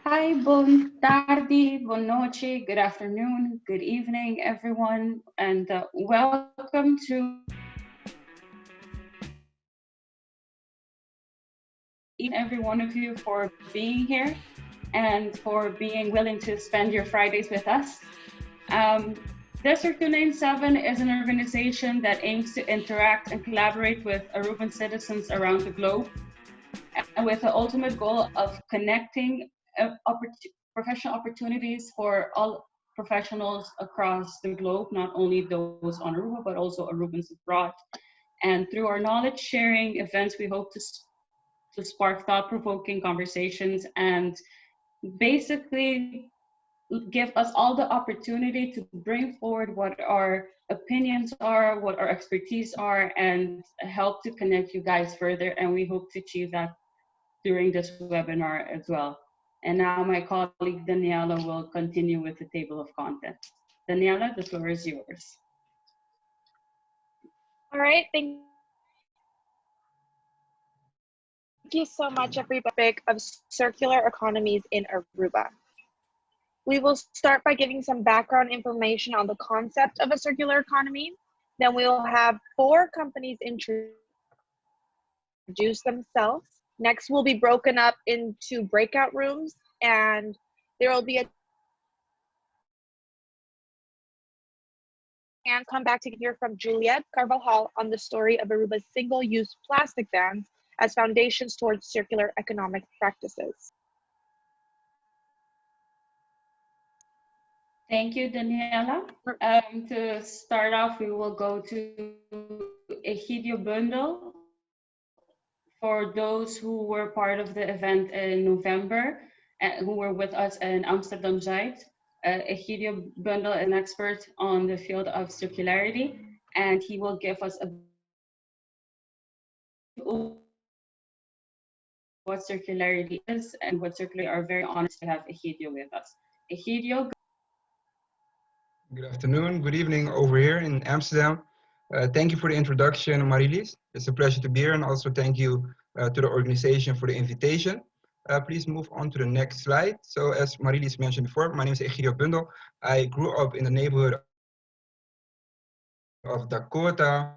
Hi, bon tardi, buon noche, good afternoon, good evening, everyone, and welcome to every one of you for being here and for being willing to spend your Fridays with us. Um, Desert 297 is an organization that aims to interact and collaborate with Aruban citizens around the globe, and with the ultimate goal of connecting professional opportunities for all professionals across the globe, not only those on Aruba, but also Arubans abroad. And through our knowledge sharing events, we hope to spark thought provoking conversations and basically give us all the opportunity to bring forward what our opinions are, what our expertise are, and help to connect you guys further. And we hope to achieve that during this webinar as well. And now my colleague Daniela will continue with the table of contents. Daniela, the floor is yours. All right, thank you so much, everybody. Topic of circular economies in Aruba. We will start by giving some background information on the concept of a circular economy. Then we will have 4 companies introduce themselves. Next, we'll be broken up into breakout rooms, and there will be a time for Q&A. And come back to hear from Juliet Carvajal on the story of Aruba's single-use plastic bans as foundations towards circular economic practices. Thank you, Daniela. To start off, we will go to Egidio Bundel. For those who were part of the event in November, who were with us in Amsterdam Zuid, Egidio Bundel is an expert on the field of circularity, and he will give us a what circularity is and what circularity are very honored to have Egidio with us. Egidio. Good afternoon, good evening over here in Amsterdam. Thank you for the introduction, Marilis. It's a pleasure to be here, and also thank you to the organization for the invitation. Please move on to the next slide. So as Marilis mentioned before, my name is Egidio Bundel. I grew up in the neighborhood of Dakota.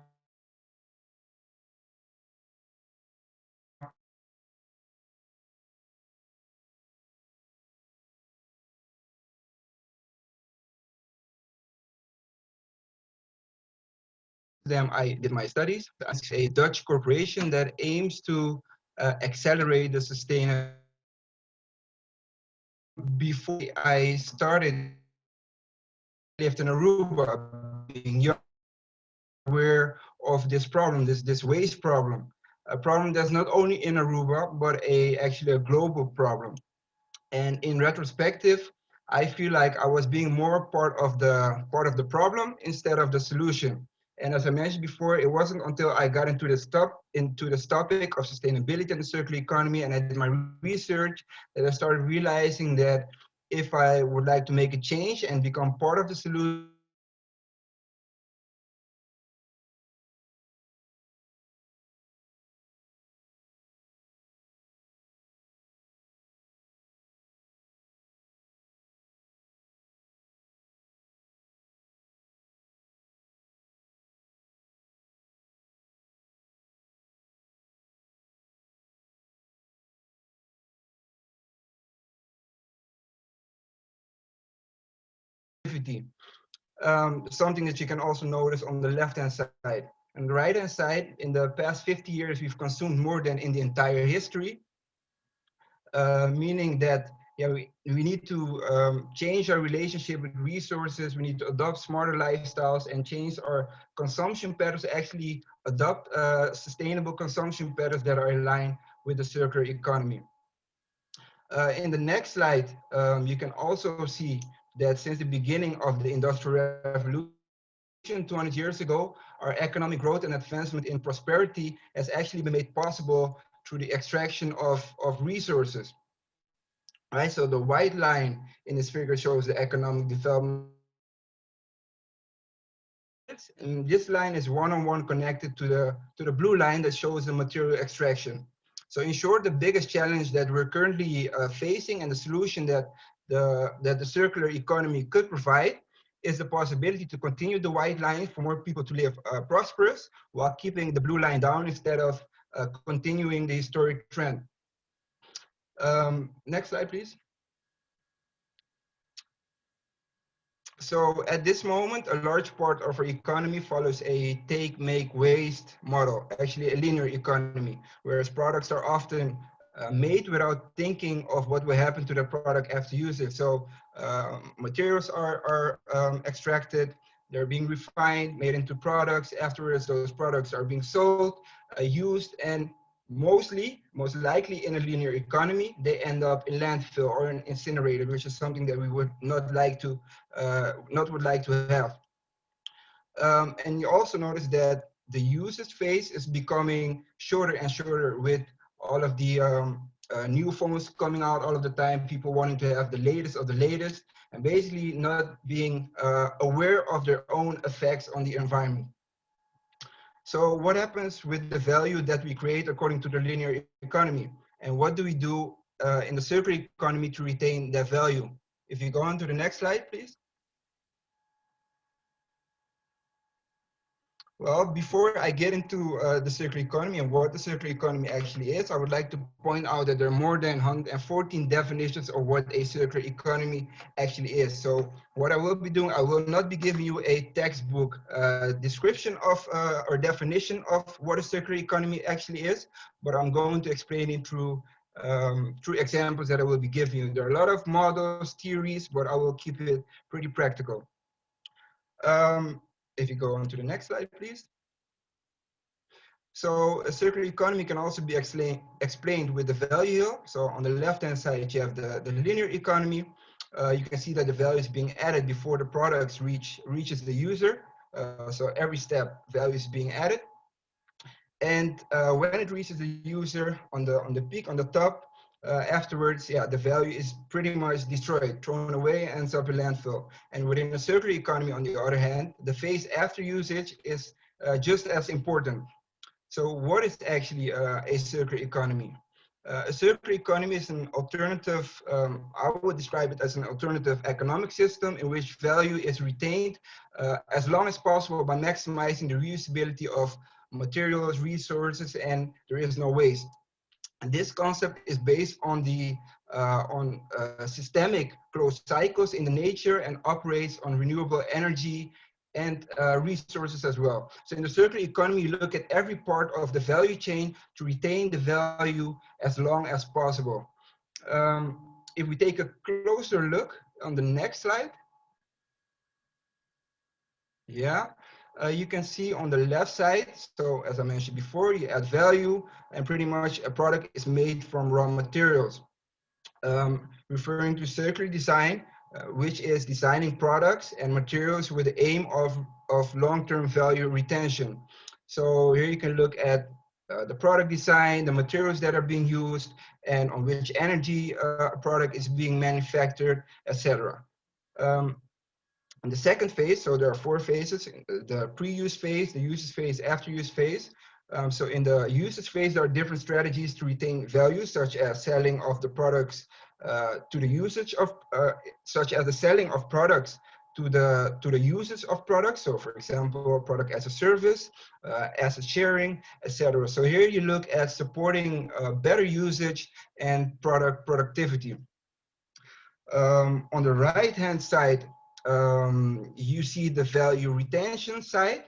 I did my studies. It's a Dutch corporation that aims to accelerate the sustainability. Before I started, I lived in Aruba, being young, aware of this problem, this waste problem, a problem that's not only in Aruba, but actually a global problem. And in retrospective, I feel like I was being more part of the problem instead of the solution. And as I mentioned before, it wasn't until I got into this topic of sustainability and the circular economy, and I did my research, that I started realizing that if I would like to make a change and become part of the solution, something that you can also notice on the left-hand side. On the right-hand side, in the past 50 years, we've consumed more than in the entire history, meaning that we need to change our relationship with resources. We need to adopt smarter lifestyles and change our consumption patterns, actually adopt sustainable consumption patterns that are in line with the circular economy. In the next slide, you can also see that since the beginning of the Industrial Revolution 200 years ago, our economic growth and advancement in prosperity has actually been made possible through the extraction of resources. Right, so the white line in this figure shows the economic development. And this line is one-on-one connected to the blue line that shows the material extraction. So in short, the biggest challenge that we're currently facing and the solution that the circular economy could provide is the possibility to continue the white line for more people to live prosperous while keeping the blue line down instead of continuing the historic trend. Next slide, please. So at this moment, a large part of our economy follows a take, make, waste model, actually a linear economy, whereas products are often made without thinking of what will happen to the product after usage. So materials are extracted, they're being refined, made into products. Afterwards, those products are being sold, used, and most likely in a linear economy, they end up in landfill or in incinerated, which is something that we would not like to have. And you also notice that the usage phase is becoming shorter and shorter with all of the new phones coming out all of the time, people wanting to have the latest of the latest, and basically not being aware of their own effects on the environment. So what happens with the value that we create according to the linear economy? And what do we do in the circular economy to retain that value? If you go on to the next slide, please. Well, before I get into the circular economy and what the circular economy actually is, I would like to point out that there are more than 114 definitions of what a circular economy actually is. So what I will be doing, I will not be giving you a textbook description of or definition of what a circular economy actually is, but I'm going to explain it through examples that I will be giving you. There are a lot of models, theories, but I will keep it pretty practical. If you go on to the next slide, please. So a circular economy can also be explained with the value hill. So on the left-hand side, you have the linear economy. You can see that the value is being added before the products reaches the user. So every step, value is being added. And when it reaches the user on the peak, on the top, afterwards, yeah, the value is pretty much destroyed, thrown away, ends up in landfill. And within a circular economy, on the other hand, the phase after usage is just as important. So what is actually a circular economy? A circular economy is an alternative, I would describe it as an alternative economic system in which value is retained as long as possible by maximizing the reusability of materials, resources, and there is no waste. And this concept is based on the systemic closed cycles in the nature and operates on renewable energy and resources as well. So in the circular economy, you look at every part of the value chain to retain the value as long as possible. If we take a closer look on the next slide, yeah, you can see on the left side, so as I mentioned before, you add value and pretty much a product is made from raw materials. Referring to circular design, which is designing products and materials with the aim of long-term value retention. So here you can look at the product design, the materials that are being used, and on which energy a product is being manufactured, etc. In the second phase, so there are 4 phases: the pre-use phase, the usage phase, after-use phase. So in the usage phase, there are different strategies to retain value, such as selling of the products to the usage of, such as the selling of products to the usage of products. So for example, product as a service, asset sharing, etc. So here you look at supporting better usage and product productivity. On the right-hand side, you see the value retention side.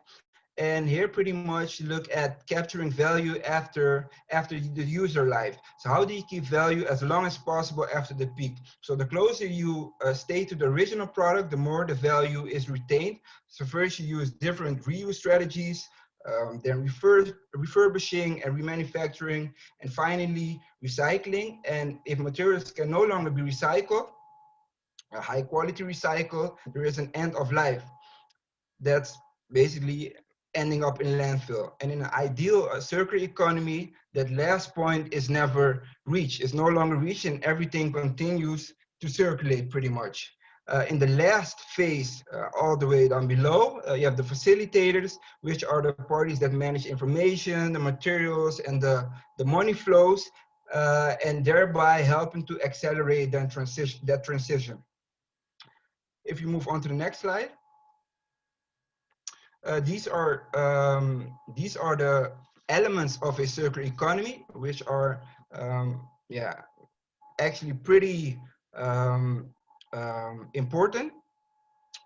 And here pretty much look at capturing value after the user life. So how do you keep value as long as possible after the peak? So the closer you stay to the original product, the more the value is retained. So first you use different reuse strategies, then refurbishing and remanufacturing, and finally recycling. And if materials can no longer be recycled, a high quality recycle, there is an end of life. That's basically ending up in landfill. And in an ideal circular economy, that last point is never reached. It's no longer reached and everything continues to circulate pretty much. In the last phase, all the way down below, you have the facilitators, which are the parties that manage information, the materials, and the money flows, and thereby helping to accelerate that transition. If you move on to the next slide. These are the elements of a circular economy, which are yeah, actually pretty important,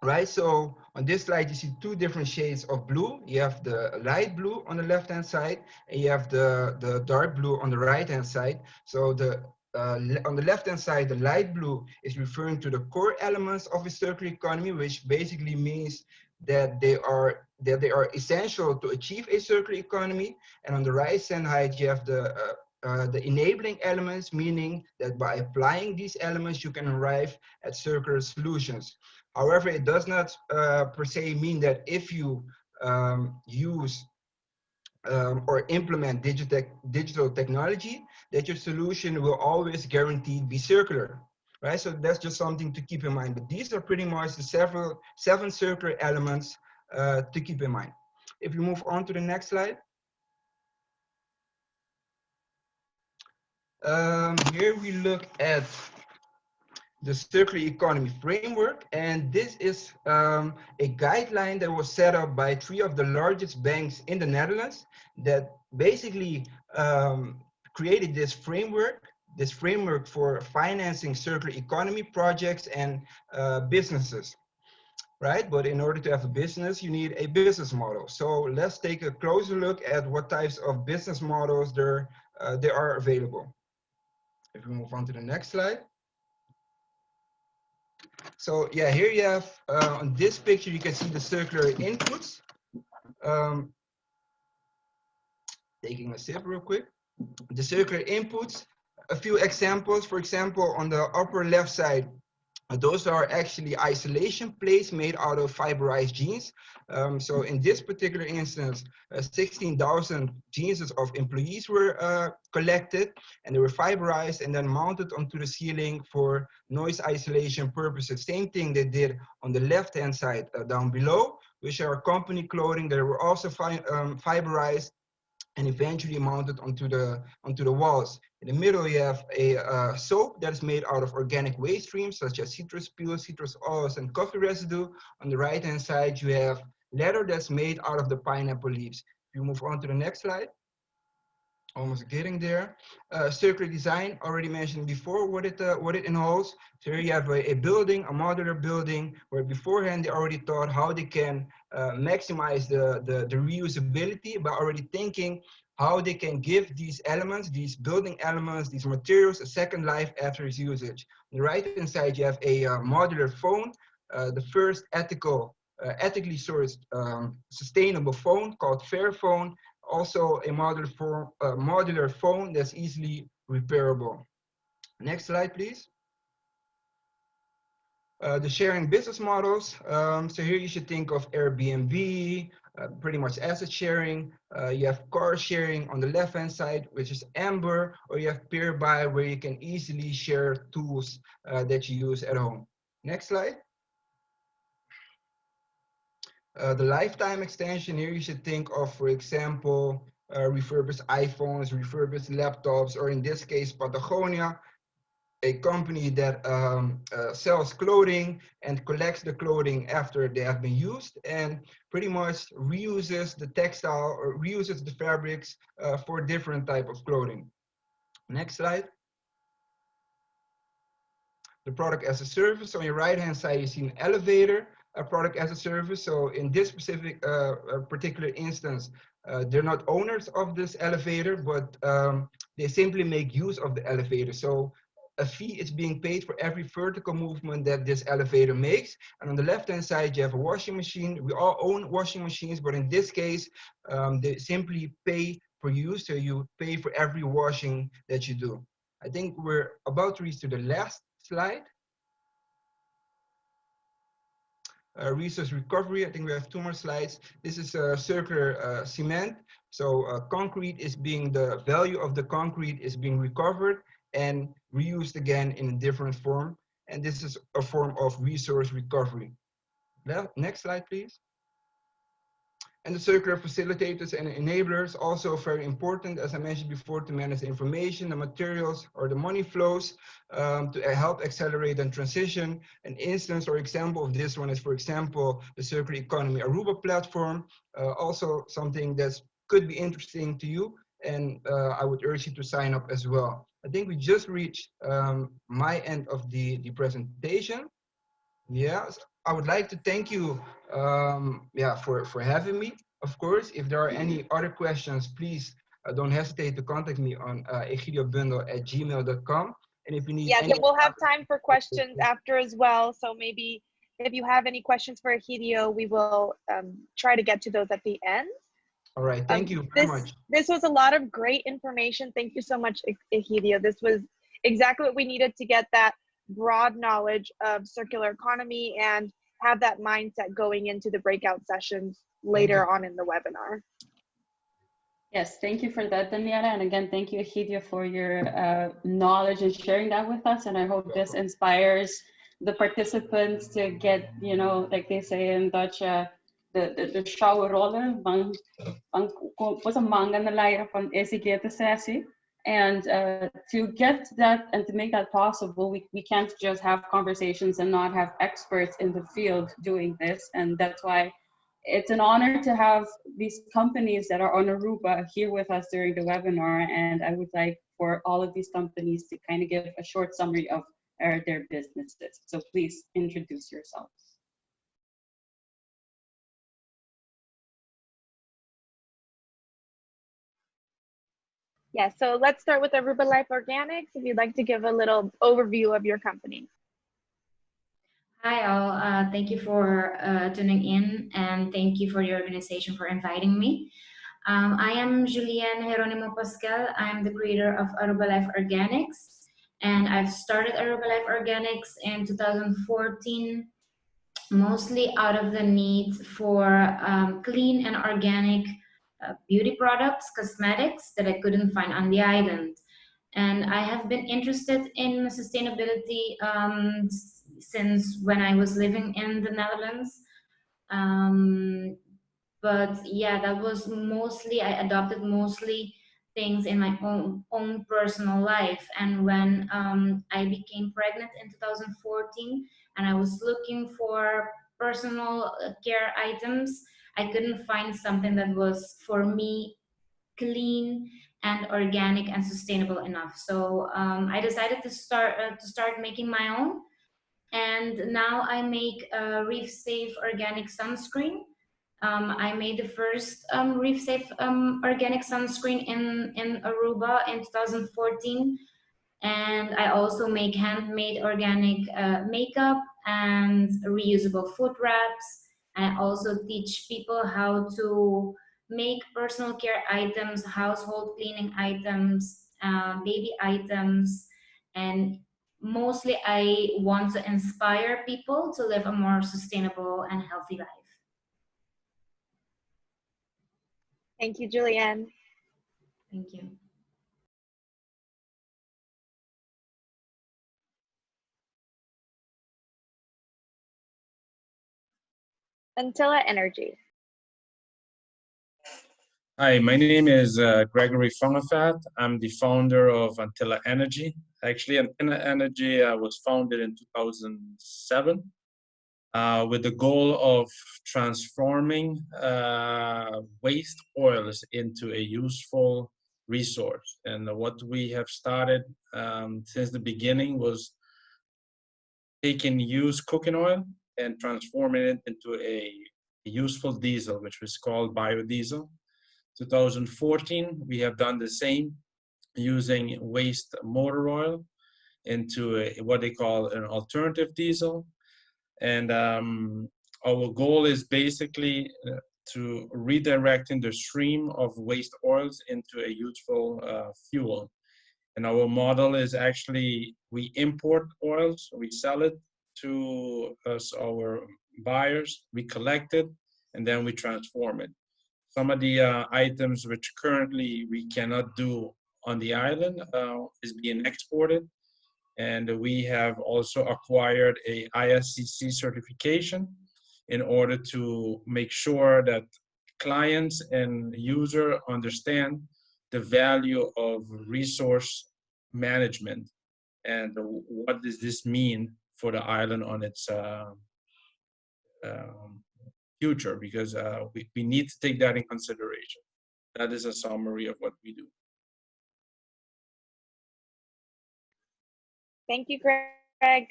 right? So on this slide, you see two different shades of blue. You have the light blue on the left-hand side, and you have the dark blue on the right-hand side. So on the left-hand side, the light blue is referring to the core elements of a circular economy, which basically means that they are essential to achieve a circular economy. And on the right-hand side, you have the enabling elements, meaning that by applying these elements, you can arrive at circular solutions. However, it does not per se mean that if you use or implement digital technology, that your solution will always guaranteed be circular, right? So that's just something to keep in mind. But these are pretty much the seven circular elements to keep in mind. If you move on to the next slide. Here we look at the circular economy framework, and this is a guideline that was set up by 3 of the largest banks in the Netherlands that basically created this framework for financing circular economy projects and businesses, right? But in order to have a business, you need a business model. So let's take a closer look at what types of business models there are available. If we move on to the next slide. So yeah, here you have, on this picture, you can see the circular inputs. Taking a sip real quick. The circular inputs, a few examples. For example, on the upper left side, those are actually isolation plates made out of fiberized jeans. So in this particular instance, 16,000 jeans of employees were collected, and they were fiberized and then mounted onto the ceiling for noise isolation purposes. Same thing they did on the left-hand side down below, which are company clothing that were also fiberized and eventually mounted onto the walls. In the middle, you have a soap that is made out of organic waste streams, such as citrus peels, citrus oils, and coffee residue. On the right-hand side, you have leather that's made out of the pineapple leaves. If you move on to the next slide. Almost getting there. Circular design, already mentioned before what it involves. So here you have a building, a modular building, where beforehand they already thought how they can maximize the reusability by already thinking how they can give these elements, these building elements, these materials a second life after its usage. On the right-hand side, you have a modular phone, the first ethically sourced sustainable phone called Fairphone. Also a modular phone that's easily repairable. Next slide, please. The sharing business models. So here you should think of Airbnb, pretty much asset sharing. You have car sharing on the left-hand side, which is Amber, or you have Peerby, where you can easily share tools that you use at home. Next slide. The lifetime extension, here you should think of, for example, refurbished iPhones, refurbished laptops, or in this case, Patagonia, a company that sells clothing and collects the clothing after they have been used and pretty much reuses the textile or reuses the fabrics for different type of clothing. Next slide. The product as a service. On your right-hand side, you see an elevator, a product as a service. So in this specific particular instance, they're not owners of this elevator, but they simply make use of the elevator. So a fee is being paid for every vertical movement that this elevator makes. And on the left-hand side, you have a washing machine. We all own washing machines, but in this case, they simply pay per use. So you pay for every washing that you do. I think we're about to reach to the last slide. Resource recovery, I think we have 2 more slides. This is circular cement. So concrete is the value of the concrete is being recovered and reused again in a different form. and this is a form of resource recovery. Next slide, please. And the circular facilitators and enablers also very important, as I mentioned before, to manage the information, the materials, or the money flows to help accelerate and transition. An instance or example of this one is, for example, the Circular Economy Aruba platform, also something that could be interesting to you, and I would urge you to sign up as well. I think we just reached my end of the presentation. Yes, I would like to thank you for having me. Of course, if there are any other questions, please don't hesitate to contact me on egidiobundle@gmail.com. And if you need Yes, any, and we'll have time for questions after as well. So maybe if you have any questions for Egidio, we will try to get to those at the end. All right, thank you very much. This was a lot of great information. Thank you so much, Egidio. This was exactly what we needed to get that broad knowledge of circular economy and have that mindset going into the breakout sessions later on in the webinar. Yes, thank you for that, Daniela. And again, thank you, Egidio, for your knowledge and sharing that with us. And I hope this inspires the participants to get, you know, like they say in Dutch, the shower rollen, was a manga na leier van ECG sessie. And to get that and to make that possible, we can't just have conversations and not have experts in the field doing this. And that's why it's an honor to have these companies that are on Aruba here with us during the webinar. And I would like for all of these companies to kind of give a short summary of their businesses. So please introduce yourselves. Yeah, so let's start with Aruba Life Organics. If you'd like to give a little overview of your company. Hi all, thank you for tuning in, and thank you for your organization for inviting me. I am Julienne Geronimo Pascal. I'm the creator of Aruba Life Organics, and I've started Aruba Life Organics in 2014, mostly out of the need for clean and organic beauty products, cosmetics that I couldn't find on the island. And I have been interested in sustainability since when I was living in the Netherlands. But yeah, that was mostly, I adopted mostly things in my own personal life. And when I became pregnant in 2014 and I was looking for personal care items, I couldn't find something that was for me clean and organic and sustainable enough. So I decided to start making my own, and now I make a Reef Safe organic sunscreen. I made the first Reef Safe organic sunscreen in Aruba in 2014, and I also make handmade organic makeup and reusable food wraps. I also teach people how to make personal care items, household cleaning items, baby items, and mostly I want to inspire people to live a more sustainable and healthy life. Thank you, Julienne. Thank you. Antilla Energy. Hi, my name is Gregory Fongafat. I'm the founder of Antilla Energy. Actually, Antilla Energy was founded in 2007 with the goal of transforming waste oils into a useful resource. And what we have started since the beginning was taking used cooking oil and transforming it into a useful diesel, which was called biodiesel. 2014, we have done the same using waste motor oil into what they call an alternative diesel. And our goal is basically to redirecting the stream of waste oils into a useful fuel. And our model is actually, we import oils, we sell it to our buyers, we collect it, and then we transform it. Some of the items which currently we cannot do on the island is being exported. And we have also acquired a ISCC certification in order to make sure that clients and user understand the value of resource management and what does this mean for the island on its um, future, because we need to take that in consideration. That is a summary of what we do. Thank you, Greg.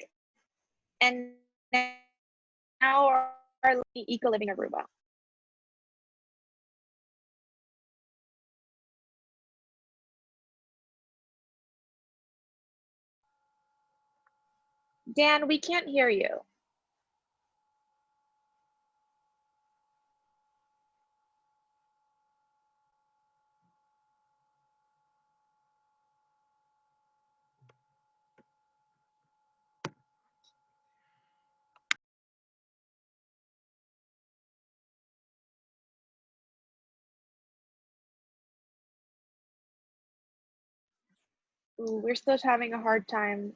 And now our Eco Living Aruba. Dan, we can't hear you. Ooh, we're still having a hard time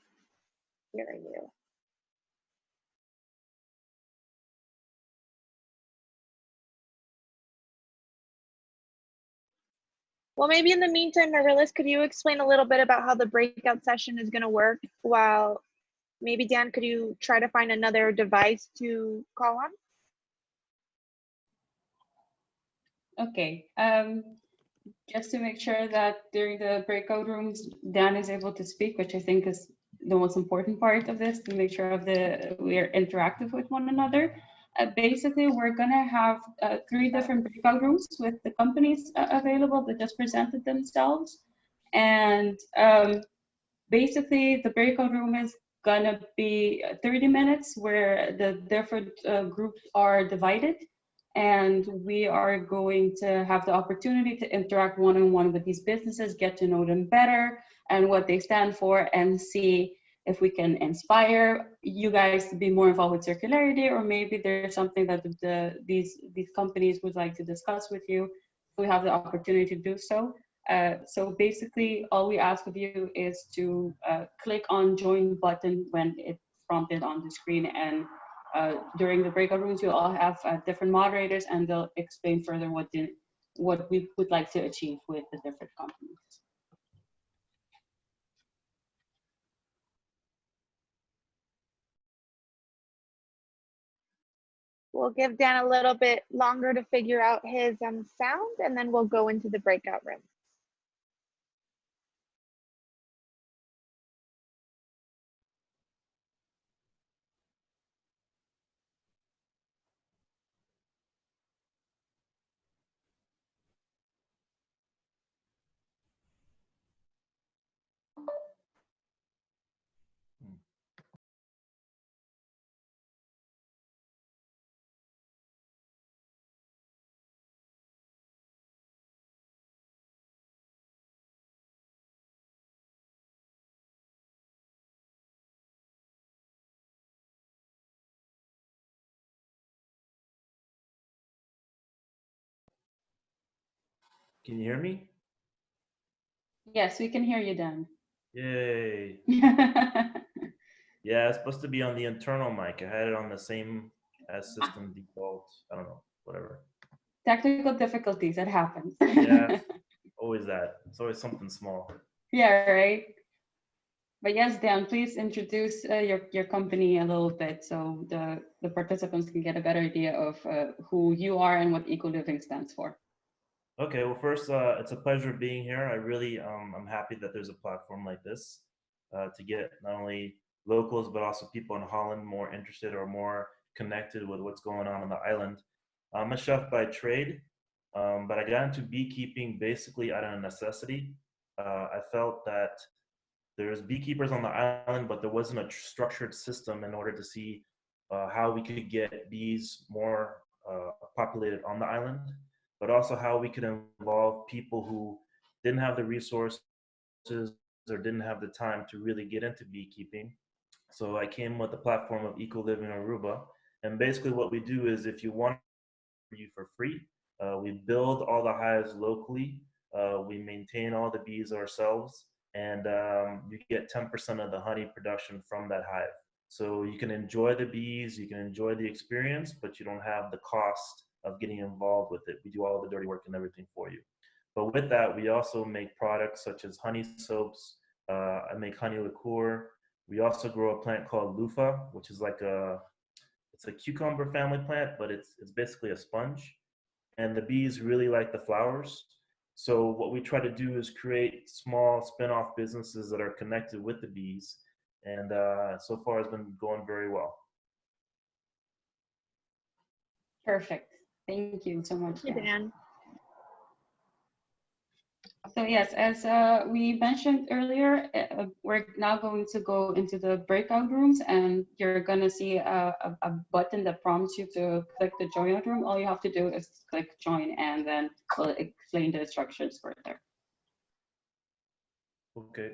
hearing you. Well, maybe in the meantime, Marilis, could you explain a little bit about how the breakout session is going to work, while maybe Dan, could you try to find another device to call on? Okay. Just to make sure that during the breakout rooms, Dan is able to speak, which I think is the most important part of this, to make sure we're interactive with one another. Basically, we're gonna have 3 different breakout rooms with the companies available that just presented themselves. And basically, the breakout room is gonna be 30 minutes where the different groups are divided. And we are going to have the opportunity to interact one-on-one with these businesses, get to know them better and what they stand for, and see if we can inspire you guys to be more involved with circularity, or maybe there's something that these companies would like to discuss with you. We have the opportunity to do so. So basically, all we ask of you is to click on join button when it's prompted on the screen, and during the breakout rooms, you'll all have different moderators, and they'll explain further what we would like to achieve with the different companies. We'll give Dan a little bit longer to figure out his sound, and then we'll go into the breakout room. Can you hear me? Yes, we can hear you, Dan. Yay. Yeah, it's supposed to be on the internal mic. I had it on the same as system default. I don't know, whatever. Technical difficulties, that happens. Yeah, always that. It's always something small. Yeah, right. But yes, Dan, please introduce your company a little bit so the participants can get a better idea of who you are and what Eco Living stands for. Okay, well, first, it's a pleasure being here. I really, I'm happy that there's a platform like this to get not only locals, but also people in Holland more interested or more connected with what's going on the island. I'm a chef by trade, but I got into beekeeping basically out of necessity. I felt that there's beekeepers on the island, but there wasn't a structured system in order to see how we could get bees more populated on the island, but also how we could involve people who didn't have the resources or didn't have the time to really get into beekeeping. So I came with the platform of Eco Living Aruba. And basically what we do is, if you want you for free, we build all the hives locally. We maintain all the bees ourselves. and you get 10% of the honey production from that hive. So you can enjoy the bees, you can enjoy the experience, but you don't have the cost of getting involved with it. We do all the dirty work and everything for you. But with that, we also make products such as honey soaps. I make honey liqueur. We also grow a plant called loofah, which is like it's a cucumber family plant, but it's basically a sponge. And the bees really like the flowers. So what we try to do is create small spin-off businesses that are connected with the bees. And so far it's been going very well. Perfect. Thank you so much, Thank you, Dan. So yes, as we mentioned earlier, we're now going to go into the breakout rooms, and you're going to see a button that prompts you to click the join room. All you have to do is click join, and then we'll explain the instructions further. Okay.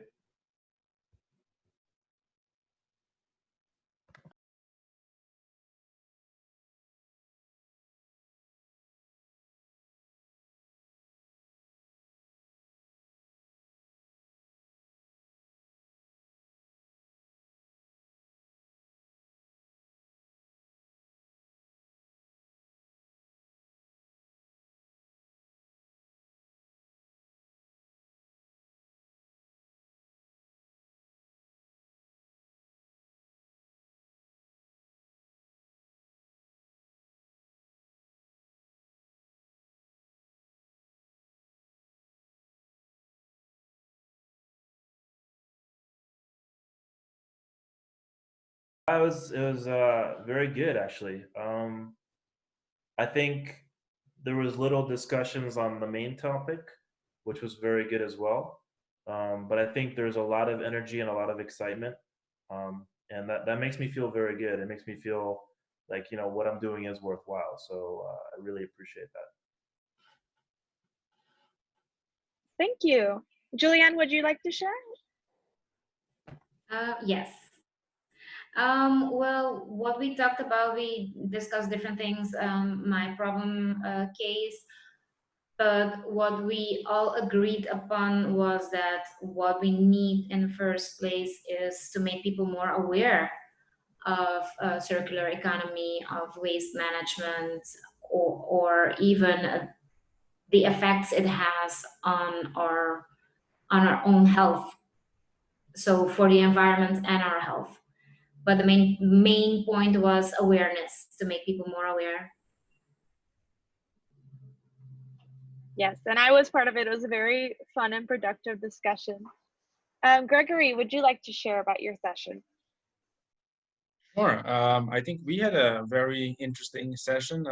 It was very good actually. I think there was little discussions on the main topic, which was very good as well. But I think there's a lot of energy and a lot of excitement, and that makes me feel very good. It makes me feel like what I'm doing is worthwhile. So I really appreciate that. Thank you. Julianne, would you like to share? Yes. Well, what we talked about, we discussed different things, my problem case, but what we all agreed upon was that what we need in the first place is to make people more aware of circular economy, of waste management, or even the effects it has on our own health. So for the environment and our health. But the main point was awareness, to make people more aware. Yes, and I was part of it. It was a very fun and productive discussion. Gregory, would you like to share about your session? Sure. I think we had a very interesting session,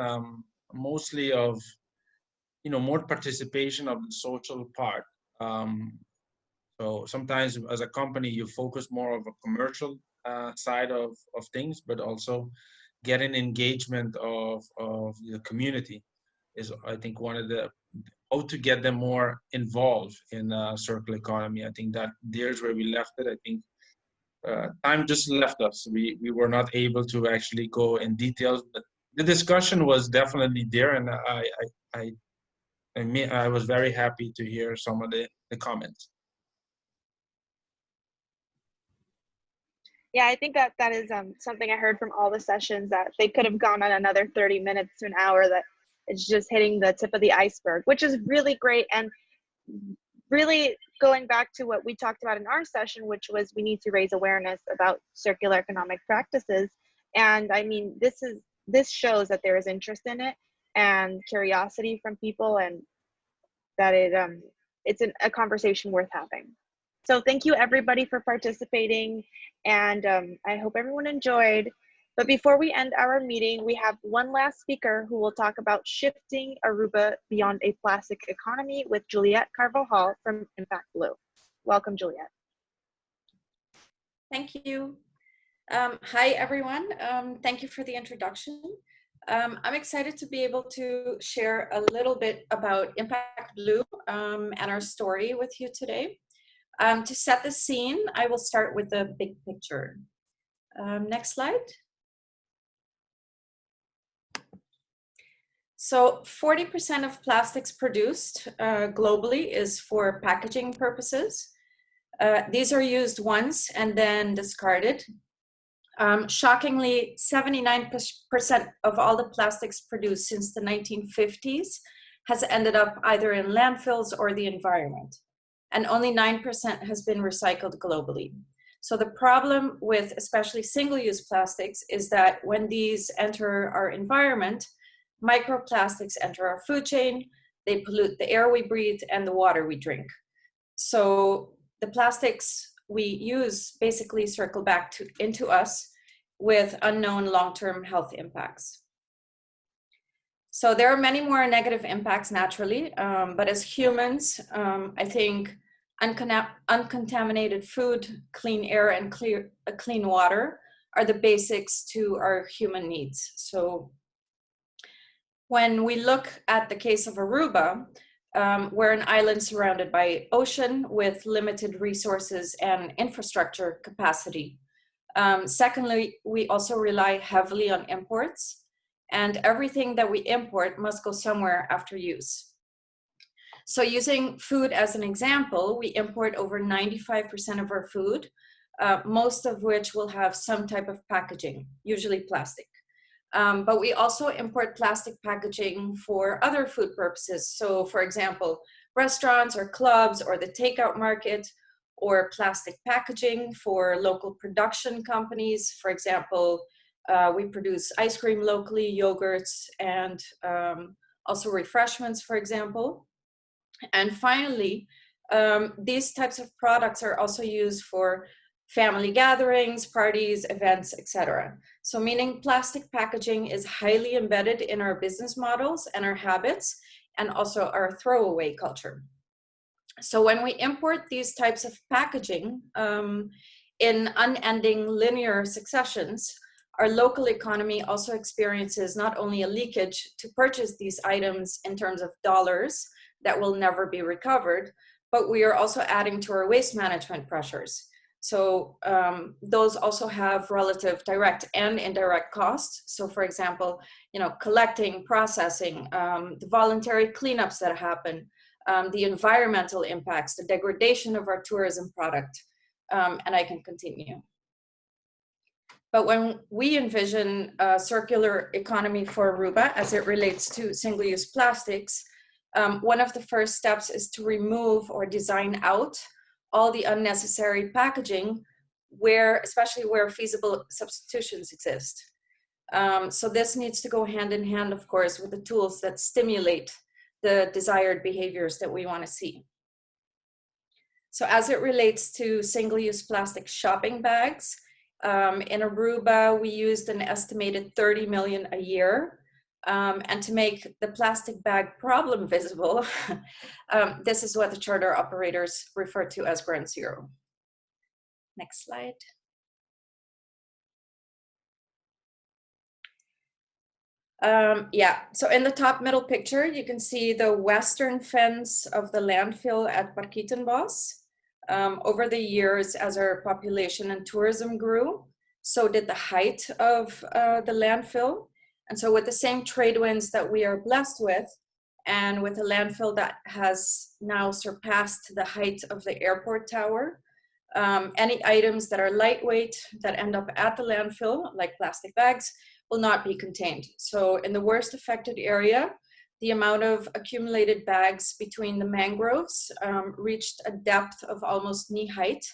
mostly of, more participation of the social part. So sometimes as a company, you focus more of a commercial side of things, but also getting engagement of the community is, I think, one of the, how to get them more involved in circular economy. I think that there's where we left it. I think time just left us. We were not able to actually go in details, but the discussion was definitely there, and I was very happy to hear some of the comments. Yeah, I think that is something I heard from all the sessions, that they could have gone on another 30 minutes to an hour, that it's just hitting the tip of the iceberg, which is really great. And really going back to what we talked about in our session, which was we need to raise awareness about circular economic practices. And I mean, this shows that there is interest in it and curiosity from people, and that it's a conversation worth having. So thank you everybody for participating, and I hope everyone enjoyed. But before we end our meeting, we have one last speaker who will talk about shifting Aruba beyond a plastic economy with Juliette Carvajal from Impact Blue. Welcome, Juliette. Thank you. Hi, everyone. Thank you for the introduction. I'm excited to be able to share a little bit about Impact Blue and our story with you today. To set the scene, I will start with the big picture. Next slide. So 40% of plastics produced globally is for packaging purposes. These are used once and then discarded. Shockingly, 79% of all the plastics produced since the 1950s has ended up either in landfills or the environment, and only 9% has been recycled globally. So the problem with especially single-use plastics is that when these enter our environment, microplastics enter our food chain, they pollute the air we breathe and the water we drink. So the plastics we use basically circle back into us with unknown long-term health impacts. So there are many more negative impacts naturally, but as humans, I think uncontaminated food, clean air, and clean water are the basics to our human needs. So when we look at the case of Aruba, we're an island surrounded by ocean with limited resources and infrastructure capacity. Secondly, we also rely heavily on imports, and everything that we import must go somewhere after use. So using food as an example, we import over 95% of our food, most of which will have some type of packaging, usually plastic. But we also import plastic packaging for other food purposes. So for example, restaurants or clubs or the takeout market, or plastic packaging for local production companies. For example, we produce ice cream locally, yogurts, and also refreshments, for example. And finally, these types of products are also used for family gatherings, parties, events, etc. So meaning plastic packaging is highly embedded in our business models and our habits, and also our throwaway culture. So when we import these types of packaging in unending linear successions, our local economy also experiences not only a leakage to purchase these items in terms of dollars that will never be recovered, but we are also adding to our waste management pressures. So those also have relative direct and indirect costs. So for example, collecting, processing, the voluntary cleanups that happen, the environmental impacts, the degradation of our tourism product, and I can continue. But when we envision a circular economy for Aruba as it relates to single-use plastics, one of the first steps is to remove or design out all the unnecessary packaging, especially where feasible substitutions exist. So this needs to go hand in hand, of course, with the tools that stimulate the desired behaviors that we want to see. So as it relates to single-use plastic shopping bags, in Aruba, we used an estimated 30 million a year. And to make the plastic bag problem visible, this is what the charter operators refer to as Ground Zero. Next slide. So in the top middle picture, you can see the western fence of the landfill at Barquitenbos. Over the years, as our population and tourism grew, so did the height of the landfill. And so with the same trade winds that we are blessed with, and with a landfill that has now surpassed the height of the airport tower, any items that are lightweight that end up at the landfill, like plastic bags, will not be contained. So in the worst affected area, the amount of accumulated bags between the mangroves reached a depth of almost knee height,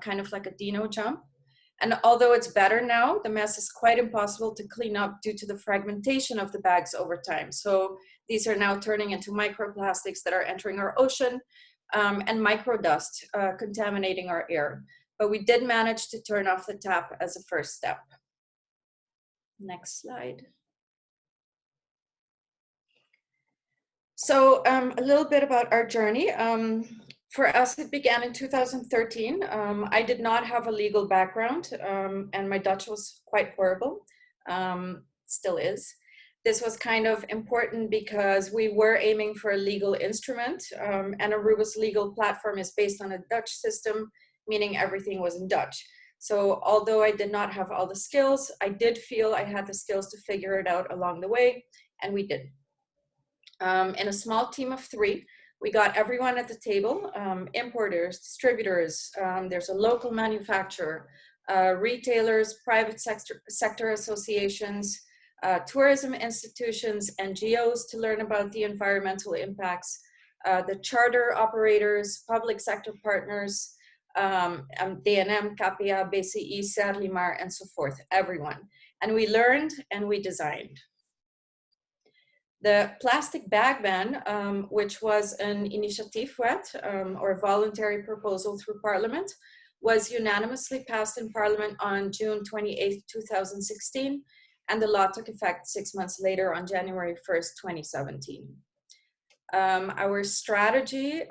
kind of like a dino jump. And although it's better now, the mess is quite impossible to clean up due to the fragmentation of the bags over time. So these are now turning into microplastics that are entering our ocean and microdust contaminating our air. But we did manage to turn off the tap as a first step. Next slide. So a little bit about our journey. For us, it began in 2013. I did not have a legal background, and my Dutch was quite horrible, still is. This was kind of important because we were aiming for a legal instrument, and Aruba's legal platform is based on a Dutch system, meaning everything was in Dutch. So although I did not have all the skills, I did feel I had the skills to figure it out along the way, and we did. In a small team of 3, We got everyone at the table, importers, distributors, there's a local manufacturer, retailers, private sector associations, tourism institutions, NGOs to learn about the environmental impacts, the charter operators, public sector partners, DNM, KPA, BCI, Serlimar, and so forth, everyone. And we learned and we designed. The plastic bag ban, which was an initiatiefwet or voluntary proposal through Parliament, was unanimously passed in Parliament on June 28, 2016, and the law took effect 6 months later on January 1st, 2017. Our strategy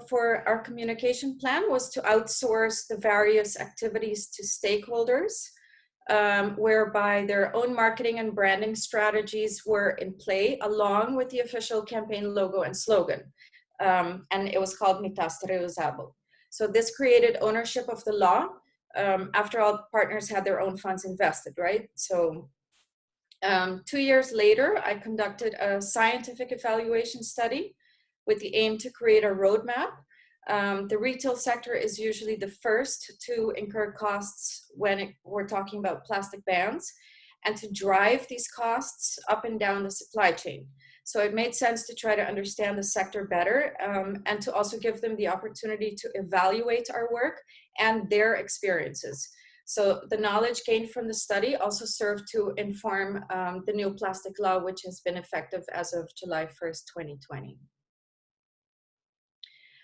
for our communication plan was to outsource the various activities to stakeholders, whereby their own marketing and branding strategies were in play along with the official campaign logo and slogan. And it was called Mitas Reusable. So this created ownership of the law. After all, partners had their own funds invested, right? So 2 years later, I conducted a scientific evaluation study with the aim to create a roadmap. The retail sector is usually the first to incur costs when we're talking about plastic bans, and to drive these costs up and down the supply chain. So it made sense to try to understand the sector better, and to also give them the opportunity to evaluate our work and their experiences. So the knowledge gained from the study also served to inform the new plastic law, which has been effective as of July 1st, 2020.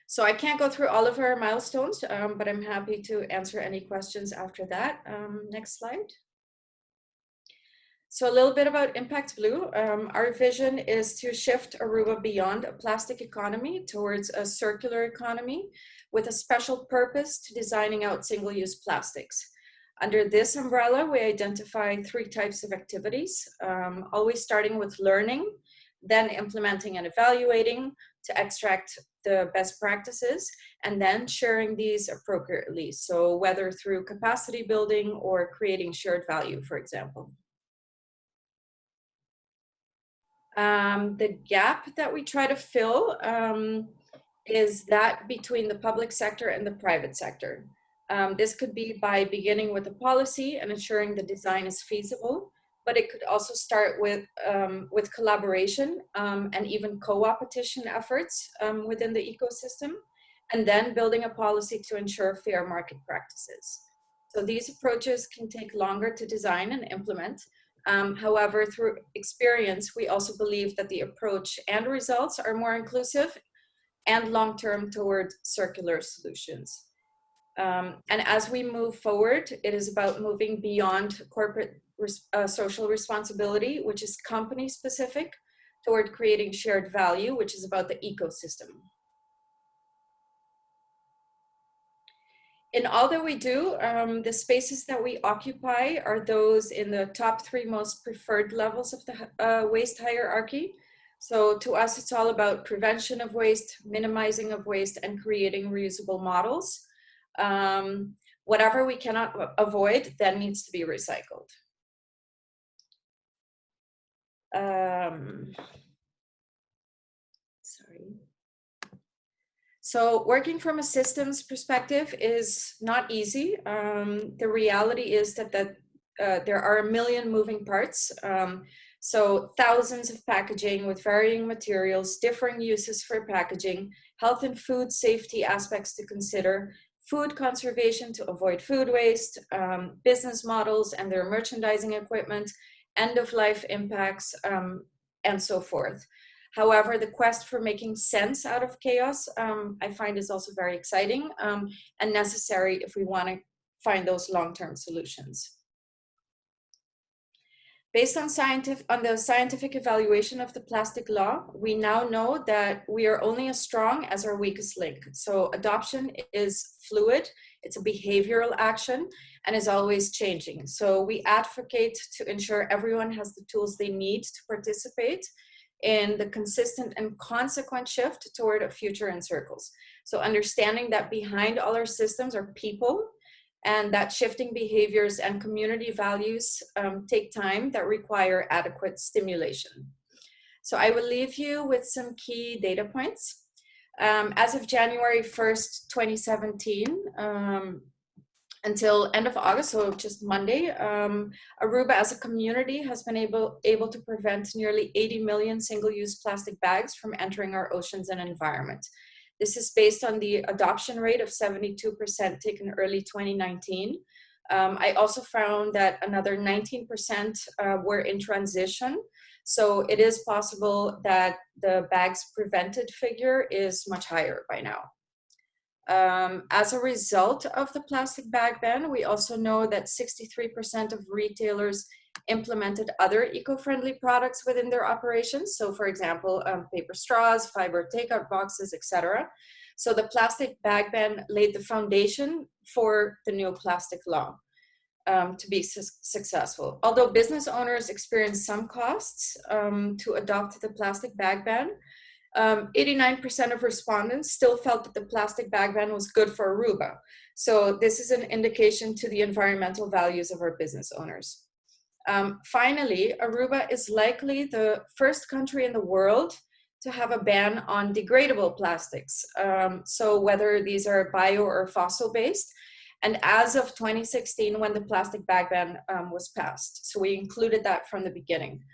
So I can't go through all of our milestones, but I'm happy to answer any questions after that. Next slide. So a little bit about Impact Blue. Our vision is to shift Aruba beyond a plastic economy towards a circular economy with a special purpose to designing out single-use plastics. Under this umbrella, we identify 3 types of activities, always starting with learning, then implementing and evaluating to extract the best practices, and then sharing these appropriately. So whether through capacity building or creating shared value, for example. The gap that we try to fill is that between the public sector and the private sector. This could be by beginning with a policy and ensuring the design is feasible, but it could also start with collaboration and even co-opetition efforts within the ecosystem, and then building a policy to ensure fair market practices. So these approaches can take longer to design and implement. However, through experience, we also believe that the approach and results are more inclusive and long-term toward circular solutions. And as we move forward, it is about moving beyond corporate social responsibility, which is company specific, toward creating shared value, which is about the ecosystem. In all that we do, the spaces that we occupy are those in the top 3 most preferred levels of the waste hierarchy. So to us, it's all about prevention of waste, minimizing of waste, and creating reusable models. Whatever we cannot avoid then needs to be recycled. Sorry. So working from a systems perspective is not easy. The reality is that there are a million moving parts. So thousands of packaging with varying materials, differing uses for packaging, health and food safety aspects to consider, food conservation to avoid food waste, business models and their merchandising equipment, end-of-life impacts, and so forth. However, the quest for making sense out of chaos, I find is also very exciting and necessary if we want to find those long-term solutions. Based on the scientific evaluation of the plastic law, we now know that we are only as strong as our weakest link. So adoption is fluid, it's a behavioral action, and is always changing. So we advocate to ensure everyone has the tools they need to participate in the consistent and consequent shift toward a future in circles. So understanding that behind all our systems are people, and that shifting behaviors and community values take time that require adequate stimulation. So I will leave you with some key data points. As of January 1st, 2017, until end of August, so just Monday, Aruba as a community has been able to prevent nearly 80 million single-use plastic bags from entering our oceans and environment. This is based on the adoption rate of 72% taken early 2019. I also found that another 19% were in transition. So it is possible that the bags prevented figure is much higher by now. As a result of the plastic bag ban, we also know that 63% of retailers implemented other eco-friendly products within their operations. So for example, paper straws, fiber takeout boxes, etc. So the plastic bag ban laid the foundation for the new plastic law to be successful. Although business owners experienced some costs to adopt the plastic bag ban, 89% of respondents still felt that the plastic bag ban was good for Aruba. So this is an indication to the environmental values of our business owners. Finally, Aruba is likely the first country in the world to have a ban on degradable plastics. So whether these are bio or fossil based, and as of 2016, when the plastic bag ban was passed. So we included that from the beginning.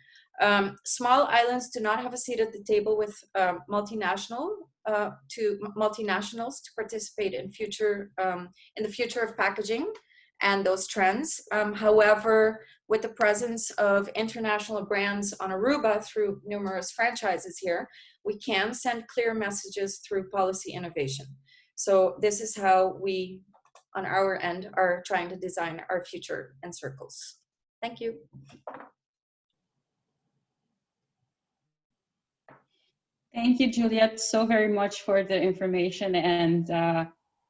Small islands do not have a seat at the table with multinationals to participate in the future of packaging and those trends. However, with the presence of international brands on Aruba through numerous franchises here, we can send clear messages through policy innovation. So this is how we, on our end, are trying to design our future in circles. Thank you. Thank you, Juliet, so very much for the information. And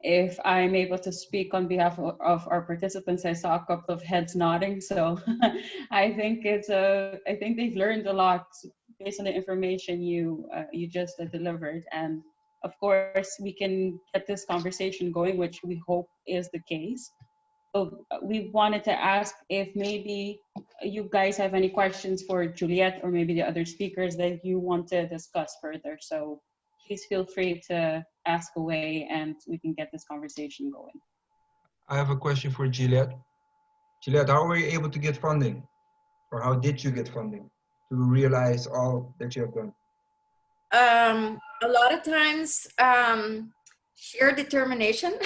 if I'm able to speak on behalf of our participants, I saw a couple of heads nodding. So I think I think they've learned a lot based on the information you just delivered. And of course, we can get this conversation going, which we hope is the case. So we wanted to ask if maybe you guys have any questions for Juliet or maybe the other speakers that you want to discuss further. So please feel free to ask away and we can get this conversation going. I have a question for Juliet. Juliet, how were you able to get funding? Or how did you get funding to realize all that you have done? A lot of times, sheer determination.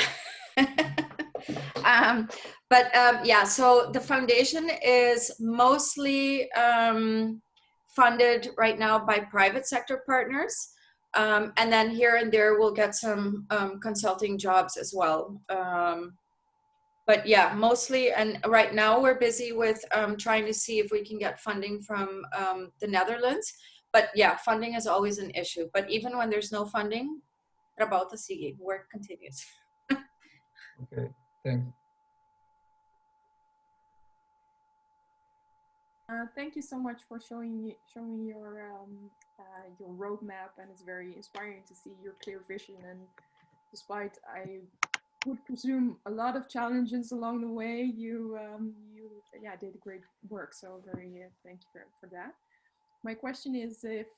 Yeah, so the foundation is mostly funded right now by private sector partners. And then here and there we'll get some consulting jobs as well. But yeah, mostly, and right now we're busy with trying to see if we can get funding from the Netherlands. But yeah, funding is always an issue. But even when there's no funding, about the SIGI, work continues. Okay, thanks. Thank you so much for showing your roadmap, and it's very inspiring to see your clear vision. And despite, I would presume, a lot of challenges along the way, you did great work. So very thank you for that. My question is, if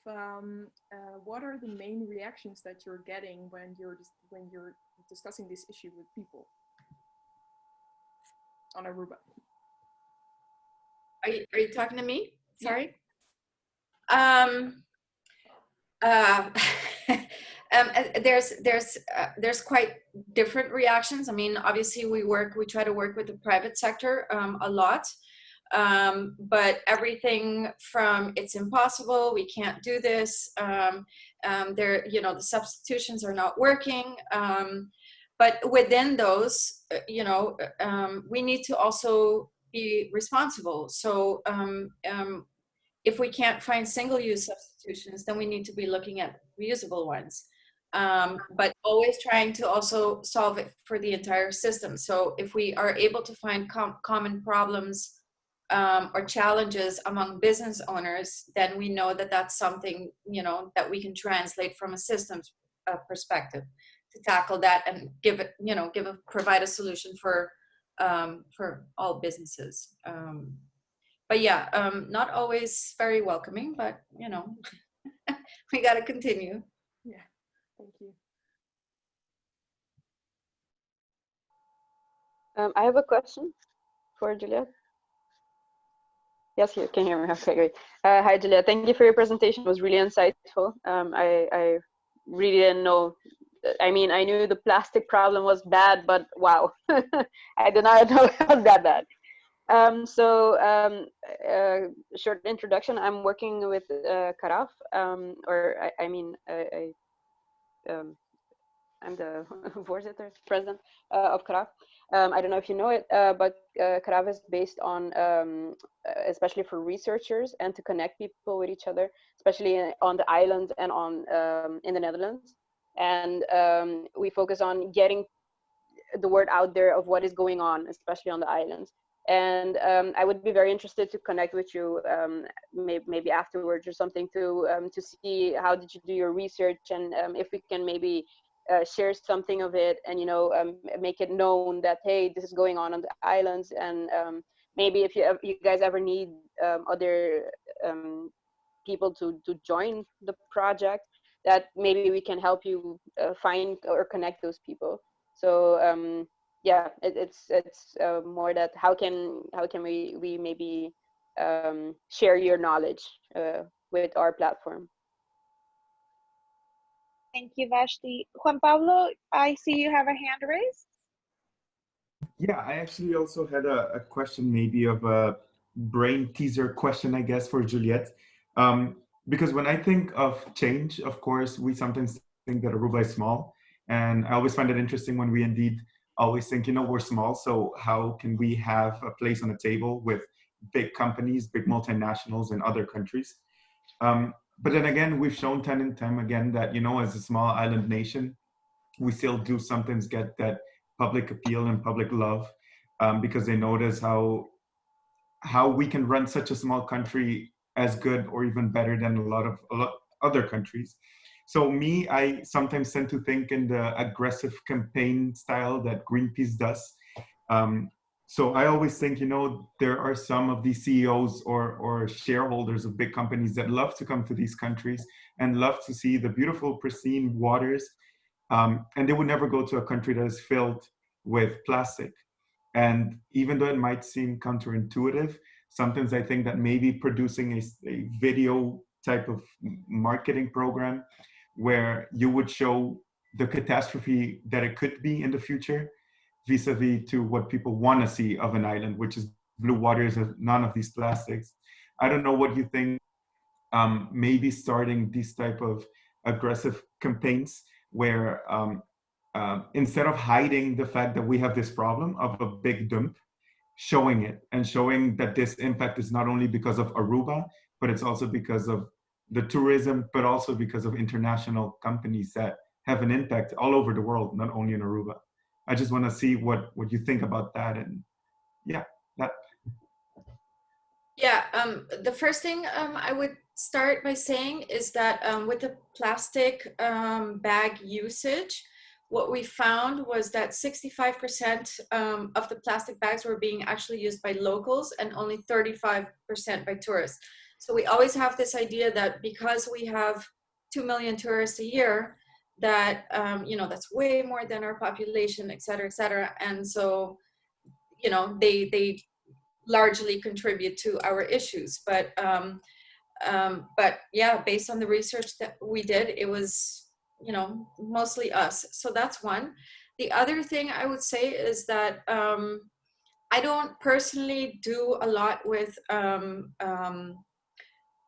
what are the main reactions that you're getting when you're discussing this issue with people on Aruba? Are you talking to me? Sorry. There's quite different reactions. I mean, obviously we try to work with the private sector a lot, but everything from it's impossible, we can't do this, the substitutions are not working. But within those, we need to also be responsible. So if we can't find single-use substitutions, then we need to be looking at reusable ones. But always trying to also solve it for the entire system. So if we are able to find common problems or challenges among business owners, then we know that that's something, that we can translate from a systems perspective to tackle that and provide a solution for all businesses. But yeah, not always very welcoming, but we got to continue. Yeah, Thank you. I have a question for Juliet. Yes, you can hear me. Okay, great. Hi, Juliet. Thank you for your presentation. It was really insightful. I really didn't know. I mean, I knew the plastic problem was bad, but wow, I did not know it was that bad. Short introduction. I'm working with Karaf, I'm the voorzitter, president of Karaf. I don't know if you know it, but Karaf is based on, especially for researchers and to connect people with each other, especially on the island and on in the Netherlands. And we focus on getting the word out there of what is going on, especially on the islands. And I would be very interested to connect with you, maybe afterwards or something, to see how did you do your research, and if we can maybe share something of it, and make it known that hey, this is going on the islands, and maybe if you guys ever need other people to join the project, that maybe we can help you find or connect those people. So yeah, it's more that how can we maybe share your knowledge with our platform. Thank you, Vashti. Juan Pablo, I see you have a hand raised. Yeah, I actually also had a question, maybe of a brain teaser question, I guess, for Juliet. Because when I think of change, of course, we sometimes think that Aruba is small. And I always find it interesting when we indeed always think, we're small, so how can we have a place on the table with big companies, big multinationals in other countries? But then again, we've shown time and time again that, as a small island nation, we still do sometimes get that public appeal and public love, because they notice how we can run such a small country as good or even better than a lot other countries. So I sometimes tend to think in the aggressive campaign style that Greenpeace does. So I always think, there are some of these CEOs or shareholders of big companies that love to come to these countries and love to see the beautiful, pristine waters. And they would never go to a country that is filled with plastic. And even though it might seem counterintuitive, sometimes I think that maybe producing a video type of marketing program where you would show the catastrophe that it could be in the future, vis-a-vis to what people want to see of an island, which is blue waters and none of these plastics. I don't know what you think, maybe starting these type of aggressive campaigns where instead of hiding the fact that we have this problem of a big dump, showing it and showing that this impact is not only because of Aruba, but it's also because of the tourism, but also because of international companies that have an impact all over the world, not only in Aruba. I just want to see what you think about that. And yeah, that. Yeah, the first thing I would start by saying is that with the plastic bag usage, what we found was that 65% of the plastic bags were being actually used by locals and only 35% by tourists. So we always have this idea that because we have 2 million tourists a year, that, that's way more than our population, et cetera, et cetera. And so, they largely contribute to our issues. But yeah, based on the research that we did, it was, mostly us. So that's one. The other thing I would say is that I don't personally do a lot with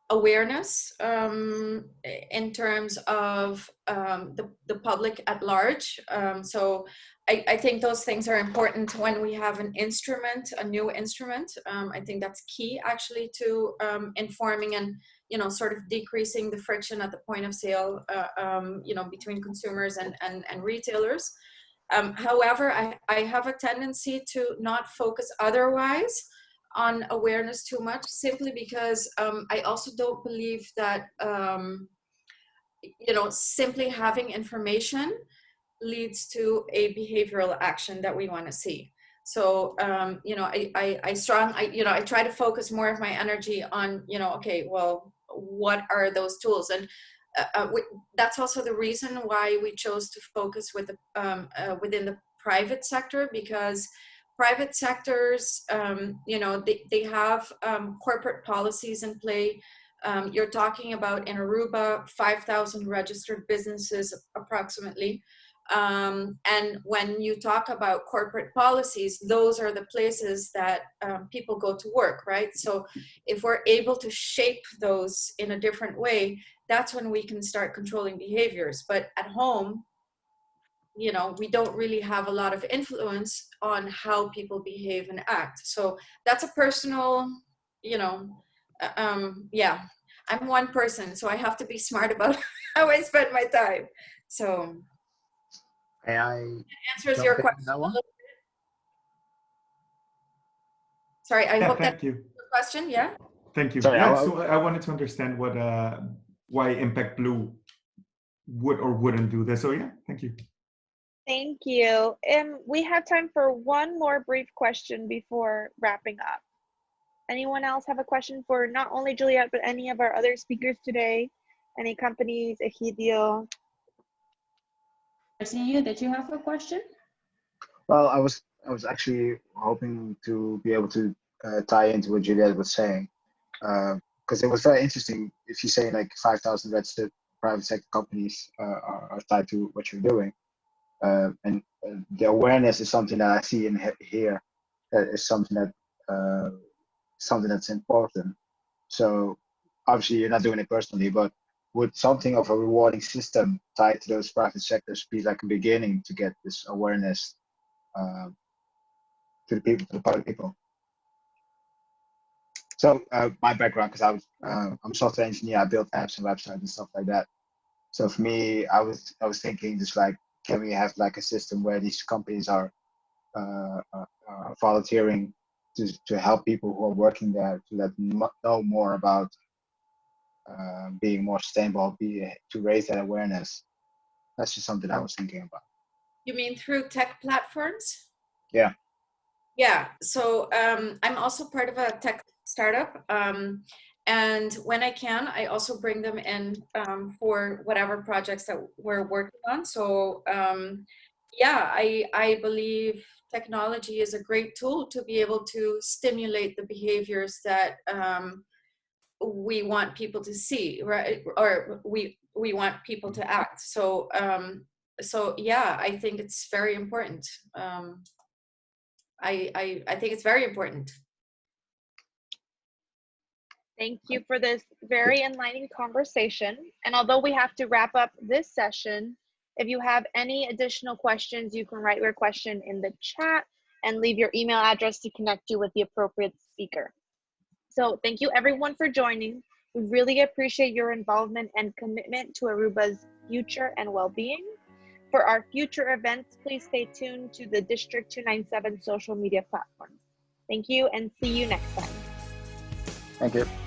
awareness in terms of the public at large. So I think those things are important when we have an instrument, a new instrument. I think that's key actually to informing and, sort of decreasing the friction at the point of sale, between consumers and retailers. However, I have a tendency to not focus otherwise on awareness too much, simply because I also don't believe that, simply having information leads to a behavioral action that we want to see. So, I try to focus more of my energy on, okay, well, what are those tools? And that's also the reason why we chose to focus with within the private sector, because private sectors, you know, they have corporate policies in play. You're talking about in Aruba, 5,000 registered businesses approximately. And when you talk about corporate policies, those are the places that people go to work, right? So if we're able to shape those in a different way, that's when we can start controlling behaviors. But at home, you know, we don't really have a lot of influence on how people behave and act. So that's a personal, you know, yeah, I'm one person, so I have to be smart about how I spend my time. So May I answers your jump in question on that a one? little bit. Sorry, I Yeah, hope that thank you. your question, yeah? Thank you. Sorry, Yeah, so I wanted to understand what why Impact Blue would or wouldn't do this. So yeah, thank you. Thank you. We have time for one more brief question before wrapping up. Anyone else have a question for not only Juliet, but any of our other speakers today? Any companies, Egidio? Garcia, did you have a question? Well, I was actually hoping to be able to tie into what Juliet was saying, because it was very interesting. If you say like 5,000 registered private sector companies are tied to what you're doing, and the awareness is something that I see in here. That is something that's important. So obviously you're not doing it personally, but would something of a rewarding system tied to those private sectors be like a beginning to get this awareness to the people, to the public people? So my background, because I'm a software engineer, I build apps and websites and stuff like that. So for me, I was thinking just like, can we have like a system where these companies are volunteering to help people who are working there to let them know more about being more sustainable, to raise that awareness. That's just something I was thinking about. You mean through tech platforms? Yeah. Yeah, so I'm also part of a tech startup. And when I can, I also bring them in for whatever projects that we're working on. So yeah, I believe technology is a great tool to be able to stimulate the behaviors that we want people to see, right? Or we want people to act. So so yeah, I think it's very important. I think it's very important. Thank you for this very enlightening conversation. And although we have to wrap up this session, if you have any additional questions, you can write your question in the chat and leave your email address to connect you with the appropriate speaker. So thank you everyone for joining. We really appreciate your involvement and commitment to Aruba's future and well-being. For our future events, please stay tuned to the District 297 social media platforms. Thank you and see you next time. Thank you.